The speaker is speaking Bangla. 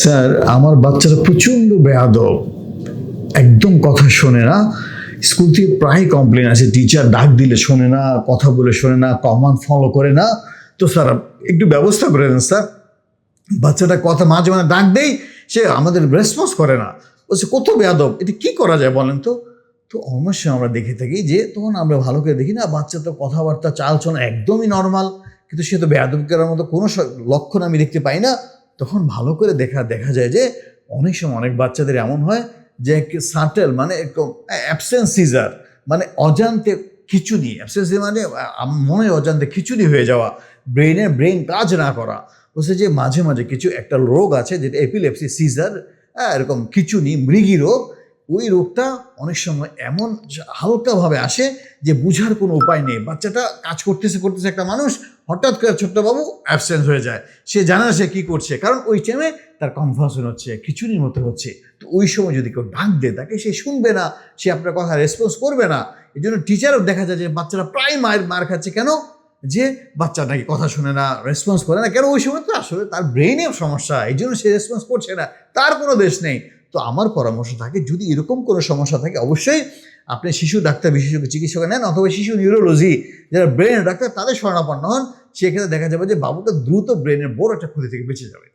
স্যার, আমার বাচ্চাটা প্রচণ্ড বেয়াদব, একদম কথা শোনে না। স্কুল থেকে প্রায় কমপ্লেন আছে, টিচার ডাক দিলে শোনে না, কথা বলে শোনে না, কমান্ড ফলো করে না। তো স্যার একটু ব্যবস্থা করে দেন স্যার। বাচ্চাটা কথা মাঝে মাঝে ডাক দেই, সে আমাদের রেসপন্স করে না। বলছে কত বেয়াদব, এটা কি করা যায় বলেন তো? তো অবশ্যই আমরা দেখে থাকি যে তখন আমরা ভালো করে দেখি না, বাচ্চা তো কথাবার্তা চালচলন একদমই নর্মাল, কিন্তু সে তো বেয়াদব করার মতো কোনো লক্ষণ আমি দেখতে পাই না। তখন ভালো করে দেখা যায় যে অনেক সময় অনেক বাচ্চাদের এমন হয় যে সাটেল মানে অ্যাবসেন্স সিজার, মানে অজান্তে খিচুড়ি, অ্যাবসেন্স মানে মনে অজান্তে খিচুড়ি হয়ে যাওয়া, ব্রেন কাজ না করা। বলছে যে মাঝে মাঝে কিছু একটা রোগ আছে যেটা এপিলেপসি সিজার, এরকম খিচুড়ি মৃগী রোগ। ওই রোগটা অনেক সময় এমন হালকাভাবে আসে যে বুঝার কোনো উপায় নেই। বাচ্চাটা কাজ করতেছে একটা মানুষ, হঠাৎ করে ছোট্টবাবু অ্যাবসেন্স হয়ে যায়, সে জানে না সে কী করছে, কারণ ওই টাইমে তার কনফাউশন হচ্ছে, খিচুড়ির মতো হচ্ছে। তো ওই সময় যদি কেউ ডাক দেয় তাকে, সে শুনবে না, সে আপনার কথা রেসপন্স করবে না। এই জন্য টিচারও দেখা যায় যে বাচ্চারা প্রায় মার খাচ্ছে কেন, যে বাচ্চা নাকি কথা শুনে না, রেসপন্স করে না। কেন? ওই সময় তো আসলে তার ব্রেইনের সমস্যা, এই জন্য সে রেসপন্স করছে না, তার কোনো দোষ নেই। তো আমার পরামর্শ থাকে, যদি এরকম কোনো সমস্যা থাকে অবশ্যই আপনি শিশু ডাক্তার বিশেষজ্ঞ চিকিৎসক নেন, অথবা শিশু নিউরোলজি যারা ব্রেনের ডাক্তার তাদের শরণাপন্ন হন। সেক্ষেত্রে দেখা যাবে যে বাবুটা দ্রুত ব্রেনের বড় একটা ক্ষতি থেকে বেঁচে যাবে।